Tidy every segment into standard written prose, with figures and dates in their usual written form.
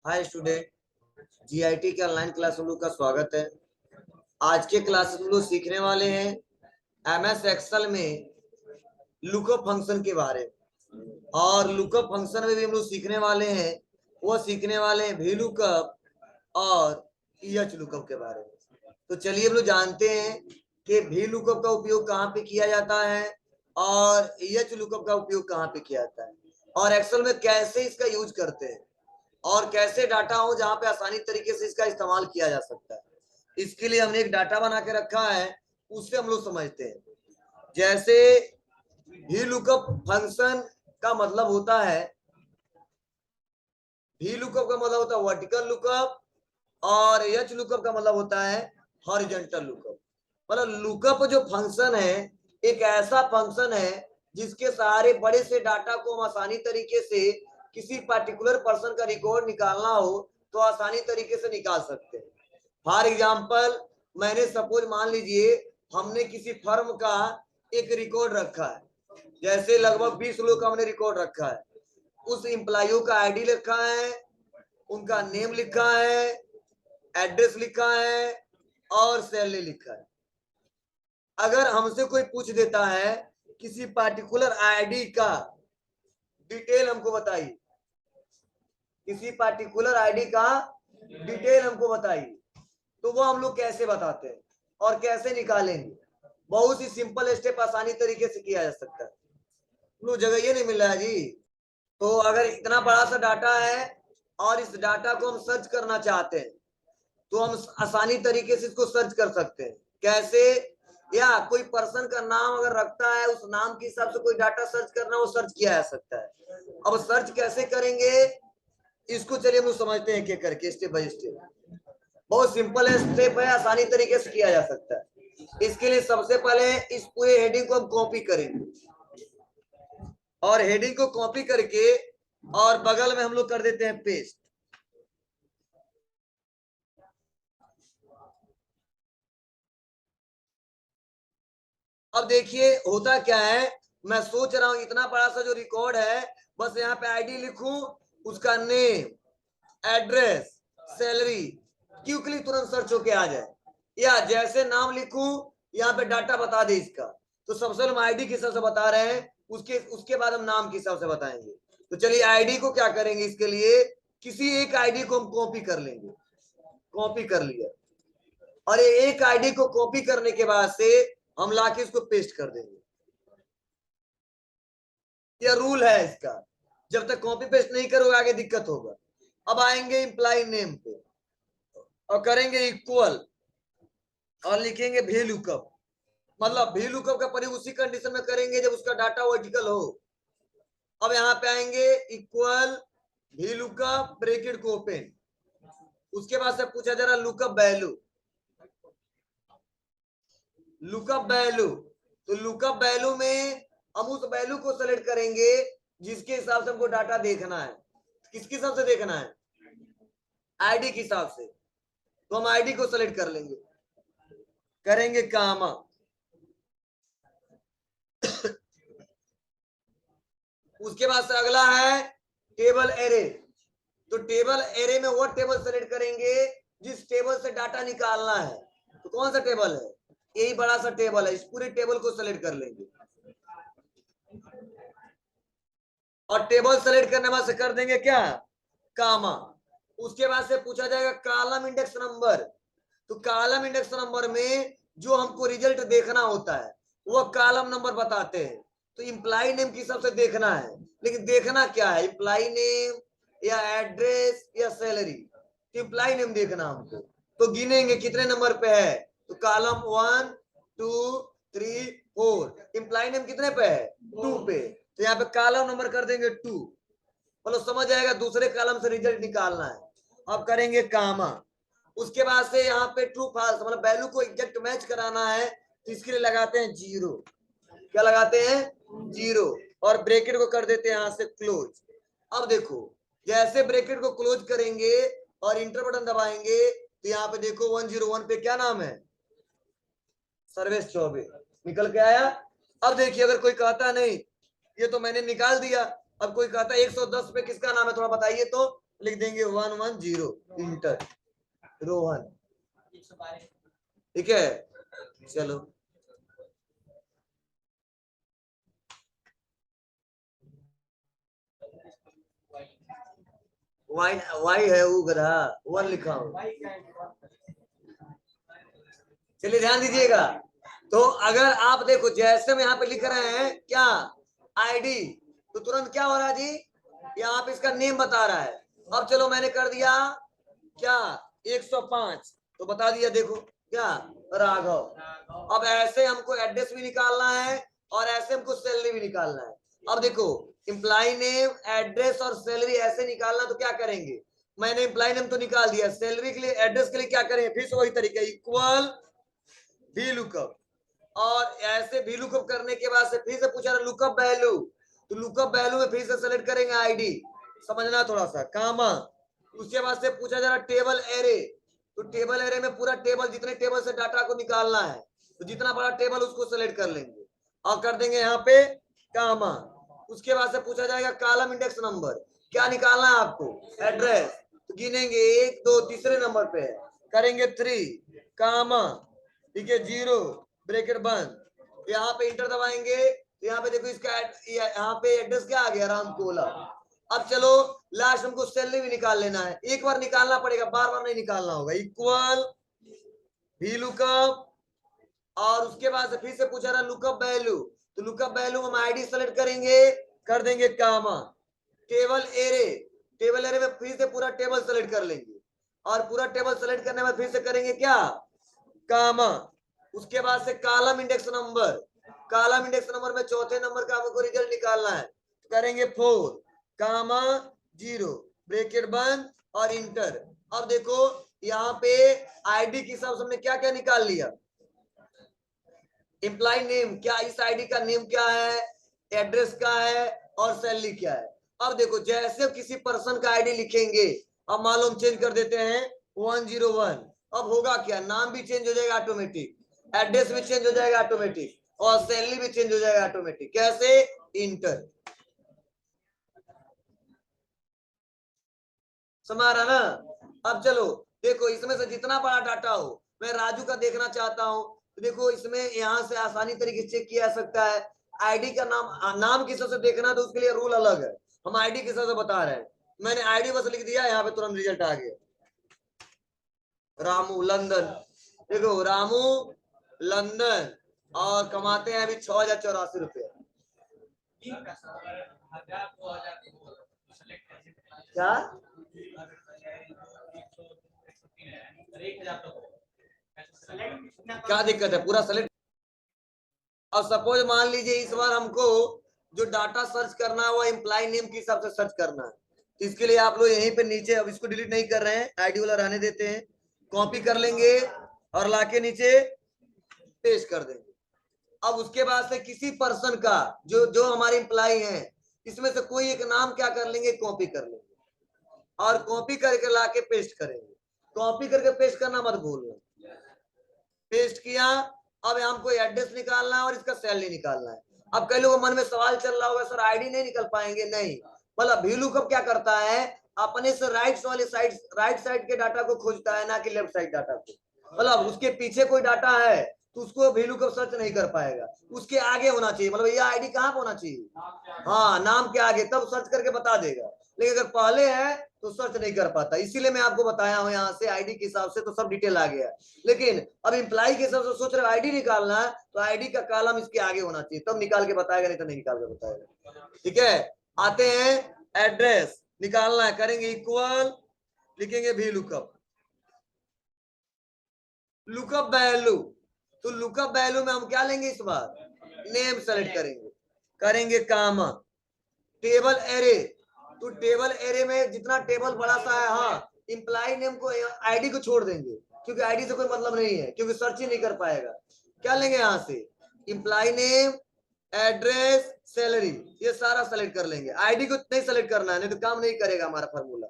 Hi student, GIT के online class में लोग का स्वागत है। आज के क्लास में लोग सीखने वाले हैं एमएस एक्सेल में लुकअप फंक्शन के बारे में। और लुकअप फंक्शन में भी हम लोग सीखने वाले हैं, वो सीखने वाले हैं वी लुकअप और ईएच लुकअप के बारे में। तो चलिए हम लोग जानते हैं कि वी लुकअप का उपयोग कहाँ पे किया जाता है और ईएच लुकअप का उपयोग कहाँ पे किया जाता है, और एक्सेल में कैसे इसका यूज करते हैं, और कैसे डाटा हो जहां पे आसानी तरीके से इसका इस्तेमाल किया जा सकता है। इसके लिए हमने एक डाटा बना के रखा है, उससे हम लोग समझते हैं। जैसे वी लुकअप फंक्शन का मतलब होता है, वी लुकअप का मतलब होता है वर्टिकल लुकअप, और एच लुकअप का मतलब होता है हॉरिजॉन्टल लुकअप। मतलब लुकअप जो फंक्शन है एक ऐसा फंक्शन है जिसके सहारे बड़े से डाटा को हम आसानी तरीके से किसी पर्टिकुलर पर्सन का रिकॉर्ड निकालना हो तो आसानी तरीके से निकाल सकते हैं। फॉर एग्जाम्पल, मैंने सपोज मान लीजिए हमने किसी फर्म का एक रिकॉर्ड रखा है, जैसे लगभग 20 लोग का हमने रिकॉर्ड रखा है। उस एम्प्लॉय का आईडी लिखा है, उनका नेम लिखा है, एड्रेस लिखा है और सैलरी लिखा है। अगर हमसे कोई पूछ देता है किसी पार्टिकुलर आईडी का डिटेल हमको बताइए, किसी पार्टिकुलर आईडी का डिटेल हमको बताइए, तो वो हम लोग कैसे बताते हैं और कैसे निकालेंगे? बहुत ही सिंपल स्टेप आसानी तरीके से किया जा सकता है। लोग जगह ये नहीं मिल रहा है जी। तो अगर इतना बड़ा सा डाटा है और इस डाटा को हम सर्च करना चाहते हैं तो हम आसानी तरीके से इसको सर्च कर सकते हैं। कैसे? या कोई पर्सन का नाम अगर रखता है, उस नाम के हिसाब से कोई डाटा सर्च करना, वो सर्च किया जा सकता है। अब सर्च कैसे करेंगे इसको चलिए हम लोग समझते हैं, एक करके स्टेप बाय स्टेप। बहुत सिंपल स्टेप है, आसानी तरीके से किया जा सकता है। इसके लिए सबसे पहले इस पूरे हेडिंग को हम कॉपी करेंगे, और हेडिंग को कॉपी करके और बगल में हम लोग कर देते हैं पेस्ट। अब देखिए होता क्या है, मैं सोच रहा हूं इतना बड़ा सा जो रिकॉर्ड है, बस यहाँ पे आईडी लिखूं, उसका नेम, एड्रेस, सैलरी, क्विकली तुरंत सर्च होके आ जाए। या जैसे नाम लिखूं, यहाँ पे डाटा बता दे इसका, तो सबसे पहले हम आईडी के हिसाब से बता रहे हैं, उसके बाद हम नाम के हिसाब से बताएंगे। तो चलिए आईडी को क्या करेंगे, इसके लिए किसी एक आईडी को हम कॉपी कर लेंगे। कॉपी कर लिया, और ये एक आईडी को कॉपी करने के बाद से हम लाके इसको पेस्ट कर देंगे। यह रूल है इसका, जब तक कॉपी पेस्ट नहीं करोगे आगे दिक्कत होगा। अब आएंगे एम्प्लॉय नेम पे और करेंगे इक्वल और लिखेंगे वी लुकअप। मतलब वी लुकअप का प्रयोग उसी कंडीशन में करेंगे जब उसका डाटा वर्टिकल हो। अब यहाँ पे आएंगे इक्वल वी लुकअप ब्रैकेट को ओपन, उसके बाद से पूछा जा रहा लुकअप वैल्यू। लुकअप वैल्यू, तो लुकअप वैल्यू में हम उस वैल्यू को सेलेक्ट करेंगे जिसके हिसाब से हमको डाटा देखना है। किसके हिसाब से देखना है? आईडी के हिसाब से। तो हम आईडी को सेलेक्ट कर लेंगे, करेंगे कामा। उसके बाद से अगला है टेबल एरे। तो टेबल एरे में वो टेबल सेलेक्ट करेंगे जिस टेबल से डाटा निकालना है। तो कौन सा टेबल है? यही बड़ा सा टेबल है, इस पूरे टेबल को सेलेक्ट कर लेंगे, और टेबल सेलेक्ट करने बाद से कर देंगे क्या? कामा। उसके बाद से पूछा जाएगा कॉलम इंडेक्स नंबर। तो कॉलम इंडेक्स नंबर में जो हमको रिजल्ट देखना होता है वो कॉलम नंबर बताते हैं। तो इम्प्लाई नेम किस हिसाब से देखना है, लेकिन देखना क्या है, इम्प्लाई नेम या एड्रेस या सैलरी? तो इम्प्लाई नेम देखना हमको। तो गिनेंगे कितने नंबर पे है, तो कॉलम 1 2 3 4, इम्प्लाई नेम कितने पे है? 2 पे। तो यहाँ पे कॉलम नंबर कर देंगे 2। मतलब समझ आएगा दूसरे कॉलम से रिजल्ट निकालना है। अब करेंगे कामा। उसके बाद से यहाँ पे ट्रू फॉल्स मतलब वैल्यू को एग्जैक्ट मैच कराना है, तो इसके लिए लगाते हैं 0। क्या लगाते हैं? 0। और ब्रैकेट को कर देते हैं यहाँ से क्लोज। अब देखो जैसे ब्रैकेट को क्लोज करेंगे और इंटर बटन दबाएंगे तो यहाँ पे देखो 101 पे क्या नाम है? सर्वेश चौबे निकल के आया। अब देखिए अगर कोई कहता नहीं ये तो मैंने निकाल दिया, अब कोई कहता है 110 पे किसका नाम है थोड़ा बताइए, तो लिख देंगे 110 इंटर रोहन। ठीक है, चलो वाई वाई है वो गधा, वन लिखा हूं। चलिए ध्यान दीजिएगा। तो अगर आप देखो जैसे हम यहाँ पे लिख रहे हैं क्या आईडी, तो तुरंत क्या हो रहा है जी, यहाँ पे इसका नेम बता रहा है। अब चलो मैंने कर दिया क्या 105, तो बता दिया देखो क्या राघव। अब ऐसे हमको एड्रेस भी निकालना है और ऐसे हमको सैलरी भी निकालना है। अब देखो एम्प्लॉय नेम, एड्रेस और सैलरी ऐसे निकालना, तो क्या करेंगे, मैंने एम्प्लॉय नेम तो निकाल दिया, सैलरी के लिए एड्रेस के लिए क्या करेंगे, फिर से वही तरीका, इक्वल वी लुकअप। और ऐसे भी लुकअप करने के बाद से फिर से पूछा रहा लुकअप वैल्यू, तो लुकअप वैल्यू में फिर से सेलेक्ट करेंगे आईडी, समझना थोड़ा सा कामा। उसके बाद से पूछा जा रहा टेबल एरे, तो टेबल एरे में पूरा टेबल, जितने टेबल से डाटा को निकालना है, तो जितना बड़ा टेबल उसको सेलेक्ट कर लेंगे और कर देंगे यहाँ पे कामा। उसके बाद से पूछा जाएगा कॉलम इंडेक्स नंबर, क्या निकालना है आपको, एड्रेस, तो गिनेंगे 1 2 तीसरे नंबर पे है, करेंगे 3 कामा, ठीक है 0 ब्रैकेट बंद, यहाँ पे इंटर दबाएंगे, यहाँ पे देखो इसका यहाँ पे एड्रेस क्या आ गया, रामकोला। अब चलो लास्ट हमको सैलरी भी निकाल लेना है, एक बार निकालना पड़ेगा, बार बार नहीं निकालना होगा, इक्वल भी लुकअप। और उसके बाद से फिर से पूछा रहा लुकअप वैल्यू, तो लुकअप वैल्यू हम आईडी सेलेक्ट करेंगे, कर देंगे कामा, टेबल एरे, टेबल एरे में फिर से पूरा टेबल सेलेक्ट कर लेंगे और पूरा टेबल सेलेक्ट करने में फिर से करेंगे क्या कामा। उसके बाद से column index number, column index number में चौथे नंबर का हमको रिजल्ट निकालना है, करेंगे 4 कामा 0 ब्रैकेट बंद और इंटर। अब देखो यहाँ पे आईडी के हिसाब से हमने क्या क्या निकाल लिया, एम्प्लॉय नेम, क्या इस आईडी का नेम क्या है, एड्रेस क्या है और सैलरी क्या है। अब देखो जैसे किसी पर्सन का आईडी लिखेंगे, अब मालूम चेंज कर देते हैं 101, अब होगा क्या, नाम भी चेंज हो जाएगा ऑटोमेटिक, एड्रेस भी चेंज हो जाएगा ऑटोमेटिक और सैलरी भी चेंज हो जाएगा ऑटोमेटिक, कैसे, इंटर। समझ रहा ना। अब चलो देखो इसमें से जितना बड़ा डाटा हो, मैं राजू का देखना चाहता हूं, तो देखो इसमें यहाँ से आसानी तरीके से चेक किया जा सकता है। आईडी का नाम, नाम किस से देखना तो उसके लिए रूल अलग है, हम आईडी किस से बता रहे हैं, मैंने आईडी बस लिख दिया, यहाँ पे तुरंत रिजल्ट आ गया, रामू लंदन, देखो रामू लंदन, और कमाते हैं अभी 6084 रुपये। क्या क्या दिक्कत है, पूरा सेलेक्ट। और सपोज मान लीजिए इस बार हमको जो डाटा सर्च करना है वो एम्प्लॉय नेम के हिसाब से सर्च करना है, तो इसके लिए आप लोग यहीं पे नीचे, अब इसको डिलीट नहीं कर रहे हैं, आईडी वाला रहने देते हैं, कॉपी कर लेंगे और लाके नीचे पेस्ट कर देंगे। अब उसके बाद से किसी पर्सन का जो जो हमारे एम्प्लॉय हैं, इसमें से कोई एक नाम क्या कर लेंगे, कॉपी कर लेंगे और कॉपी करके लाके पेस्ट करेंगे, कॉपी करके पेस्ट करना मत भूलना। पेस्ट किया, अब हमको एड्रेस निकालना है और इसका सैलरी निकालना है। अब कई लोगों मन में सवाल चल रहा होगा सर आईडी नहीं निकल पाएंगे, नहीं, मतलब वी लुकअप क्या करता है, अपने से राइट वाले साइड, राइट साइड के डाटा को खोजता है, ना कि लेफ्ट साइड डाटा को, मतलब उसके पीछे कोई डाटा है तो उसको वी लुकअप सर्च नहीं कर पाएगा, उसके आगे होना चाहिए, मतलब ये आईडी कहाँ पे होना चाहिए, हाँ नाम के आगे, तब सर्च करके बता देगा, लेकिन अगर पहले है तो सर्च नहीं कर पाता, इसीलिए मैं आपको बताया हूँ यहाँ से आईडी के हिसाब से तो सब डिटेल आ गया। लेकिन अब एम्प्लॉय के हिसाब से सोच रहे आईडी निकालना है, तो आईडी का कॉलम इसके आगे होना चाहिए, तब निकाल के बताएगा, नहीं तो नहीं निकाल के बताएगा। ठीक है, आते हैं एड्रेस निकालना है, करेंगे इक्वल, लिखेंगे भी लुकअप, लुकअप वैल्यू, तो लुकअप वैल्यू में हम क्या लेंगे इस बार, नेम सेलेक्ट करेंगे, करेंगे कामा, टेबल एरे, तो टेबल एरे में जितना टेबल बड़ा सा है, हाँ इंप्लाई नेम को, आईडी को छोड़ देंगे, क्योंकि आईडी से कोई मतलब नहीं है, क्योंकि सर्च ही नहीं कर पाएगा। क्या लेंगे यहाँ से, इंप्लाई नेम, एड्रेस, सैलरी, ये सारा सेलेक्ट कर लेंगे, आईडी को नहीं सेलेक्ट करना है, नहीं तो काम नहीं करेगा हमारा फॉर्मूला।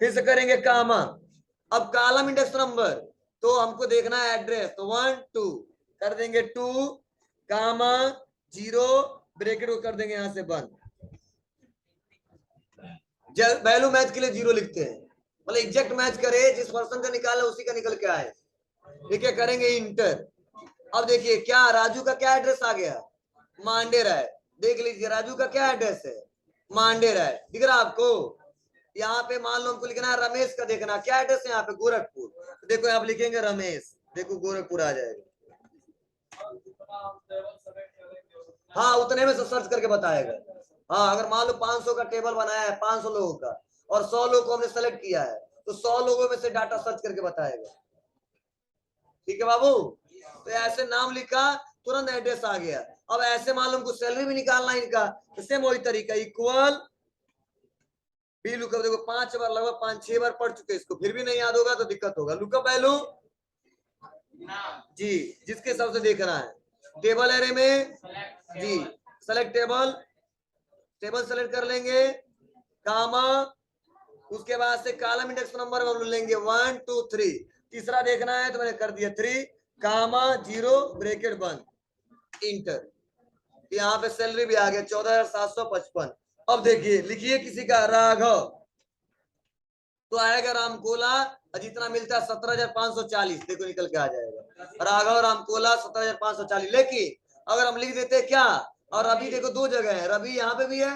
फिर से करेंगे कामा, अब कॉलम इंडेक्स नंबर, तो हमको देखना है एड्रेस, तो 1 2 कर देंगे 2 कामा 0 ब्रैकेट को कर देंगे यहाँ से बंद, वैल्यू मैच के लिए 0 लिखते हैं, मतलब एग्जैक्ट मैच करे, जिस पर्सन का निकाला उसी का निकल के आए। ठीक है, करेंगे इंटर। अब देखिए क्या राजू का क्या एड्रेस आ गया, मांडेरा है। देख लीजिए राजू का क्या एड्रेस है, मांडेरा है, दिख रहा आपको। यहाँ पे मान लो हमको लिखना है रमेश का, देखना क्या एड्रेस है यहाँ पे, गोरखपुर। तो देखो आप लिखेंगे रमेश, देखो गोरखपुर आ जाएगा। हाँ उतने में से सर्च करके बताएगा। हाँ अगर मान लो 500 का टेबल बनाया है 500 लोगों का, और 100 लोगों को हमने सेलेक्ट किया है, तो 100 लोगों में से डाटा सर्च करके बताएगा। ठीक है बाबू, तो ऐसे नाम लिखा, तुरंत एड्रेस आ गया। अब ऐसे मान लो हमको सैलरी भी निकालना है इनका, तो सेम वही तरीका, इक्वल बी लुकअप। देखो 5 बार, लगभग 5-6 बार पढ़ चुके इसको, फिर भी नहीं याद होगा तो दिक्कत होगा। लुकअप वैल्यू जी, जिसके हिसाब से देखना है। टेबल एरे में जी सेलेक्ट टेबल, टेबल सेलेक्ट कर लेंगे, कामा, उसके बाद से कॉलम इंडेक्स नंबर हम लेंगे 1 2 3। तीसरा देखना है तो मैंने कर दिया 3 कामा 0 ब्रैकेट बंद, इंटर। यहाँ पे सैलरी भी आ गया 14,755। अब देखिए लिखिए किसी का राघव, तो आएगा रामकोला, जितना मिलता है 17,540, देखो निकल के आ जाएगा राघव रामकोला 17,540। लेकिन अगर हम लिख देते क्या, और रवि देखो दो जगह है, रवि यहाँ पे भी है,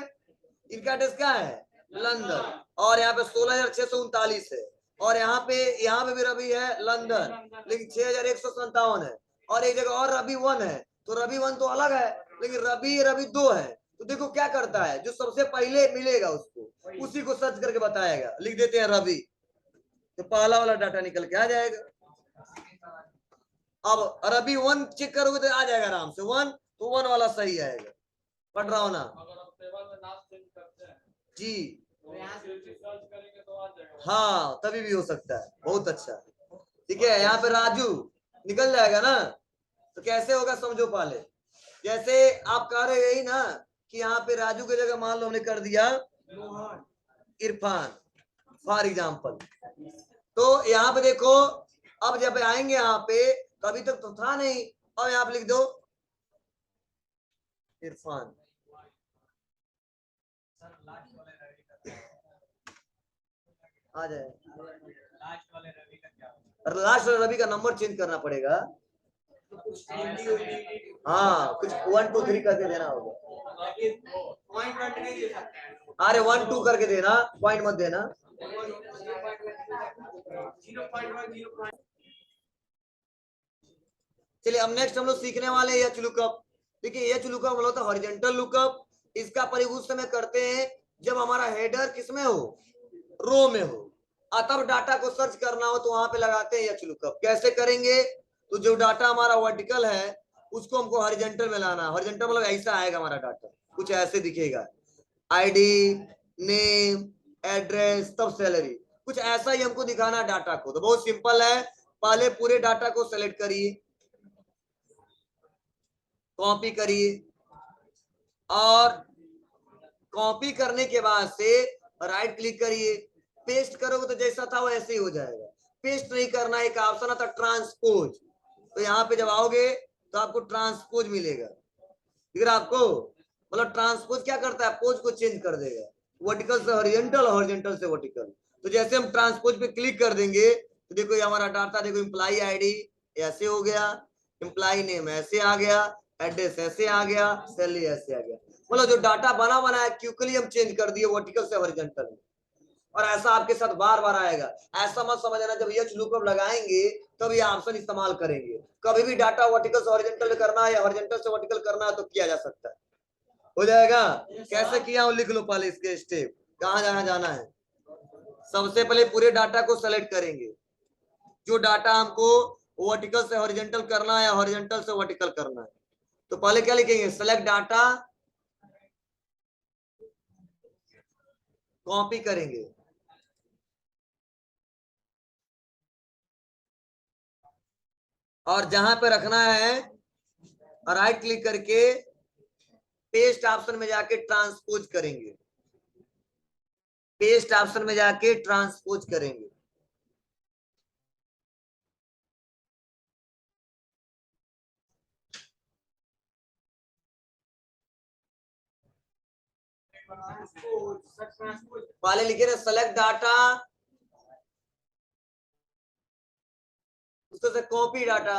इनका एड्रेस क्या है लंदन, और यहाँ पे 16,639 है, और यहाँ पे भी रवि है लंदन, लेकिन 6,157 है, और एक जगह और रवि 1 है, तो रवि 1 तो अलग है, लेकिन रवि रवि 2 है। तो देखो क्या करता है, जो सबसे पहले मिलेगा उसको उसी को सर्च करके बताएगा। लिख देते हैं रवि, तो पहला वाला डाटा निकल के आ जाएगा। अब रवि 1 चेक करोगे तो आ जाएगा आराम से 1, तो 1 वाला सही आएगा। पढ़ रहा हूं ना जी, हाँ तभी भी हो सकता है, बहुत अच्छा। ठीक है, यहाँ पे राजू निकल जाएगा ना, तो कैसे होगा समझो पहले। जैसे आप कह रहे यही ना कि यहाँ पे राजू की जगह मान लो हमने कर दिया इरफान फॉर एग्जाम्पल, तो यहाँ पे देखो, अब जब आएंगे यहाँ पे, तो अभी तक तो था नहीं, अब यहाँ पे लिख दो इरफान। आ जाए, लास्ट वाले रवि का नंबर चेंज करना पड़ेगा। हाँ कुछ 1 2 3 करके देना होगा। अरे 1 2 करके देना, पॉइंट मत देना। चलिए अब नेक्स्ट हम लोग सीखने वाले हैं एच लुकअप। देखिए एच लुकअप हम लोग हॉरिजॉन्टल लुकअप, इसका प्रयोग उस समय करते हैं जब हमारा हेडर किसमें हो, रो में हो, तब डाटा को सर्च करना हो तो वहां पे लगाते हैं एच लुकअप। कैसे करेंगे, तो जो डाटा हमारा वर्टिकल है उसको हमको हॉरिजॉन्टल में लाना है। हॉरिजॉन्टल मतलब ऐसा आएगा हमारा डाटा, कुछ ऐसे दिखेगा, आईडी, नेम, एड्रेस, तब सैलरी, कुछ ऐसा ही हमको दिखाना है डाटा को। तो बहुत सिंपल है, पहले पूरे डाटा को सेलेक्ट करिए, कॉपी करिए, और कॉपी करने के बाद से राइट क्लिक करिए, पेस्ट करोगे तो जैसा था वैसे ही हो जाएगा। पेस्ट नहीं करना, एक ऑप्शन आता ट्रांसपोज, तो यहाँ पे जब आओगे तो आपको ट्रांसपोज मिलेगा, दिख रहा आपको। मतलब ट्रांसपोज क्या करता है, पोज को चेंज कर देगा, वर्टिकल से हॉरिजॉन्टल, हॉरिजॉन्टल से वर्टिकल। तो जैसे हम ट्रांसपोज पे क्लिक कर देंगे तो देखो ये हमारा डाटा, देखो एम्प्लॉई आईडी ऐसे हो गया, एम्प्लॉई नेम ऐसे आ गया, एड्रेस ऐसे आ गया, सैलरी ऐसे आ गया। मतलब जो डाटा बना बना है क्विकली हम चेंज कर दिए वर्टिकल से हॉरिजॉन्टल। और ऐसा आपके साथ बार बार आएगा। ऐसा मत समझना जब एच लुकअप लगाएंगे तब ये ऑप्शन इस्तेमाल करेंगे, कभी भी डाटा वर्टिकल से हॉरिजॉन्टल करना है या हॉरिजॉन्टल से वर्टिकल करना है तो किया जा सकता है, हो जाएगा। कैसे किया हूं लिख लो पहले इसके स्टेप, कहां जाना जाना है। सबसे पहले पूरे डाटा को सेलेक्ट करेंगे, जो डाटा हमको वर्टिकल से हॉरिजॉन्टल करना है या हॉरिजॉन्टल से वर्टिकल करना है। तो पहले क्या लिखेंगे, सेलेक्ट डाटा, कॉपी करेंगे, और जहां पे रखना है राइट क्लिक करके पेस्ट ऑप्शन में जाके ट्रांसपोज करेंगे, पेस्ट ऑप्शन में जाके ट्रांसपोज करेंगे। पहले लिखे थे सेलेक्ट डाटा, उसको से कॉपी डाटा,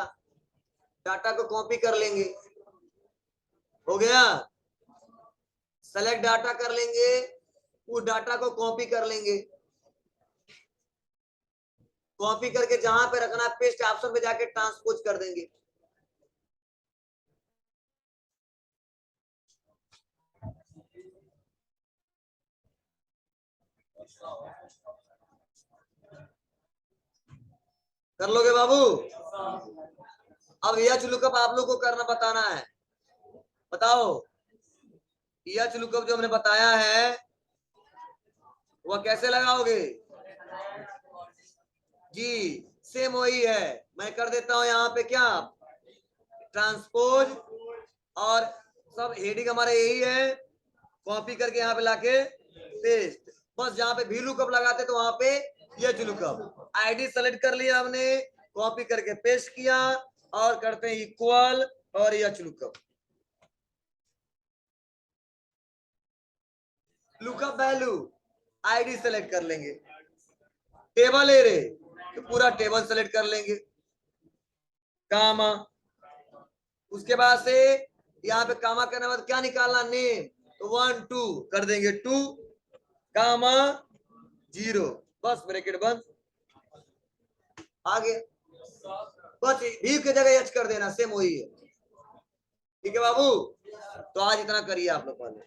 डाटा को कॉपी कर लेंगे, हो गया। सेलेक्ट डाटा कर लेंगे, उस डाटा को कॉपी कर लेंगे, कॉपी करके जहां पे रखना है पेस्ट ऑप्शन पे जाके ट्रांसपोज कर देंगे। कर लोगे बाबू? अब एच लुकअप आप लोग को करना बताना है, बताओ। एच लुकअप जो हमने बताया है वह कैसे लगाओगे जी? सेम वही है, मैं कर देता हूं यहाँ पे क्या, ट्रांसपोज, और सब हेडिंग हमारा यही है, कॉपी करके यहाँ पे लाके पेस्ट। बस जहाँ पे भी लुकअप लगाते तो वहां पे एच लुकअप, आईडी सेलेक्ट कर लिया हमने, कॉपी करके पेस्ट किया, और करते हैं इक्वल और H lookup. Lookup value ID select कर लेंगे, टेबल एरे तो पूरा टेबल सेलेक्ट कर लेंगे, कामा, उसके बाद से यहाँ पे कामा करने के बाद क्या निकालना, नेम, तो 1 2 कर देंगे, 2 कामा 0, बस ब्रैकेट बंद, आगे बस भी की जगह एच कर देना, सेम वही है। ठीक है बाबू, तो आज इतना करिए आप लोग पहले।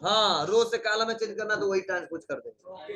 हाँ, रो से कॉलम में चेंज करना तो वही ट्रांसपोज कर देंगे।